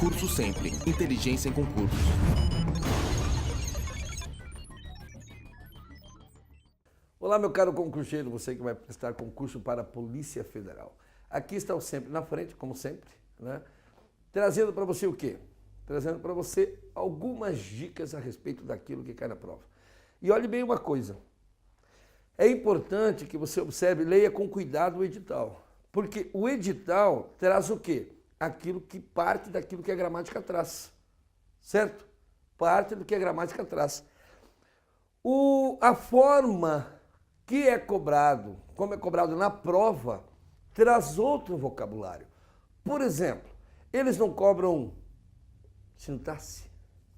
Concurso Sempre. Inteligência em concursos. Olá, meu caro concurseiro, você que vai prestar concurso para a Polícia Federal. Aqui está o Sempre na frente, como sempre, né? Trazendo para você o quê? Trazendo para você algumas dicas a respeito daquilo que cai na prova. E olhe bem uma coisa, é importante que você observe, leia com cuidado o edital, porque o edital traz o quê? Aquilo que parte daquilo que a gramática traz, certo? Parte do que a gramática traz. A forma que é cobrado, como é cobrado na prova, traz outro vocabulário. Por exemplo, eles não cobram sintaxe,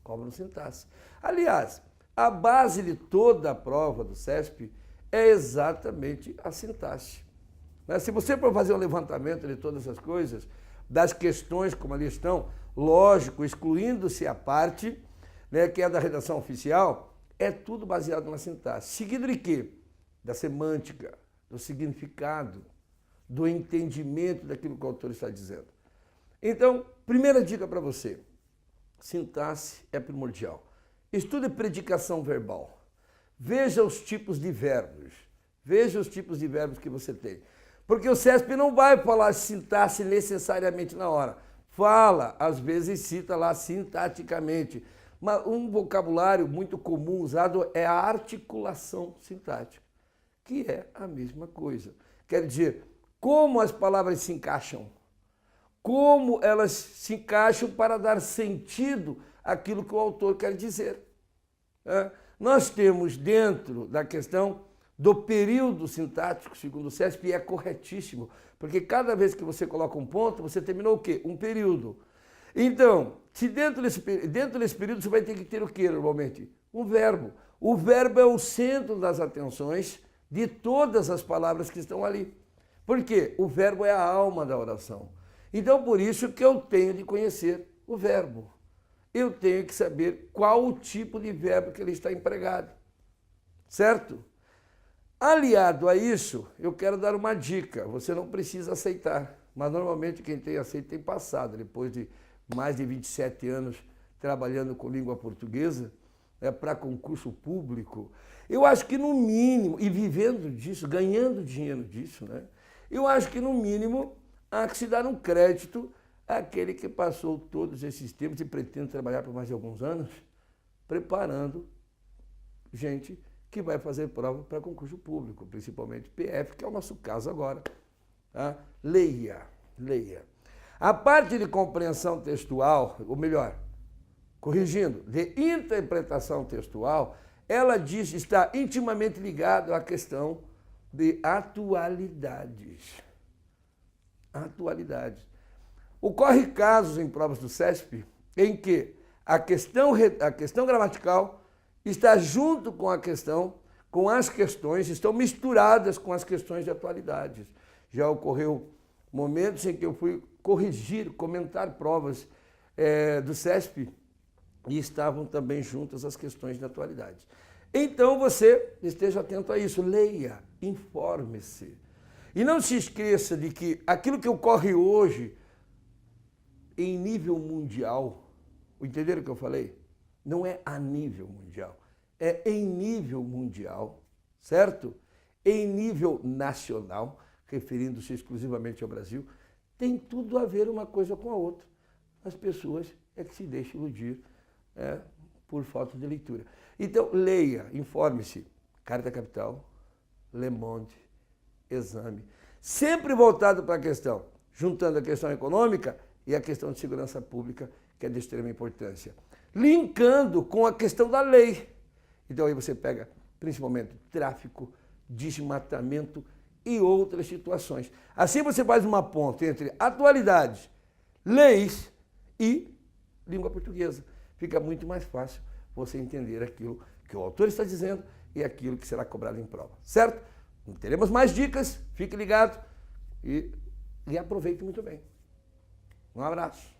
cobram sintaxe. Aliás, a base de toda a prova do CESP é exatamente a sintaxe. Se você for fazer um levantamento de todas as coisas, das questões como ali estão, lógico, excluindo-se a parte, né, que é da redação oficial, é tudo baseado na sintaxe. Seguido de quê? Da semântica, do significado, do entendimento daquilo que o autor está dizendo. Então, primeira dica para você, sintaxe é primordial. Estude predicação verbal. Veja os tipos de verbos. Veja os tipos de verbos que você tem. Porque o CESP não vai falar sintaxe necessariamente na hora. Fala, às vezes cita lá sintaticamente. Mas um vocabulário muito comum usado é a articulação sintática, que é a mesma coisa. Quer dizer, como as palavras se encaixam, como elas se encaixam para dar sentido àquilo que o autor quer dizer. Nós temos dentro da questão do período sintático, segundo o CESP, e é corretíssimo, porque cada vez que você coloca um ponto, você terminou o quê? Um período. Então, se dentro desse período você vai ter que ter o quê, normalmente? Um verbo. O verbo é o centro das atenções de todas as palavras que estão ali. Por quê? O verbo é a alma da oração. Então, por isso que eu tenho de conhecer o verbo. Eu tenho que saber qual o tipo de verbo que ele está empregado. Certo? Aliado a isso, eu quero dar uma dica. Você não precisa aceitar, mas normalmente quem tem aceito tem passado. Depois de mais de 27 anos trabalhando com língua portuguesa, para concurso público, eu acho que no mínimo, e vivendo disso, ganhando dinheiro disso, né? Eu acho que no mínimo há que se dar um crédito àquele que passou todos esses tempos e pretende trabalhar por mais de alguns anos, preparando gente que vai fazer prova para concurso público, principalmente PF, que é o nosso caso agora. Tá? Leia. A parte de compreensão textual, ou melhor, corrigindo, de interpretação textual, ela diz está intimamente ligada à questão de atualidades. Ocorre casos em provas do CESP em que a questão gramatical está junto com as questões, estão misturadas com as questões de atualidades. Já ocorreu momentos em que eu fui comentar provas do CESP e estavam também juntas as questões de atualidades. Então você esteja atento a isso, leia, informe-se. E não se esqueça de que aquilo que ocorre hoje em nível mundial, entenderam o que eu falei? Não é a nível mundial, é em nível mundial, certo? Em nível nacional, referindo-se exclusivamente ao Brasil, tem tudo a ver uma coisa com a outra. As pessoas é que se deixam iludir por falta de leitura. Então, leia, informe-se. Carta Capital, Le Monde, Exame. Sempre voltado para a questão, juntando a questão econômica e a questão de segurança pública, que é de extrema importância. Linkando com a questão da lei. Então aí você pega principalmente tráfico, desmatamento e outras situações. Assim você faz uma ponte entre atualidades, leis e língua portuguesa. Fica muito mais fácil você entender aquilo que o autor está dizendo e aquilo que será cobrado em prova. Certo? Teremos mais dicas, fique ligado e aproveite muito bem. Um abraço.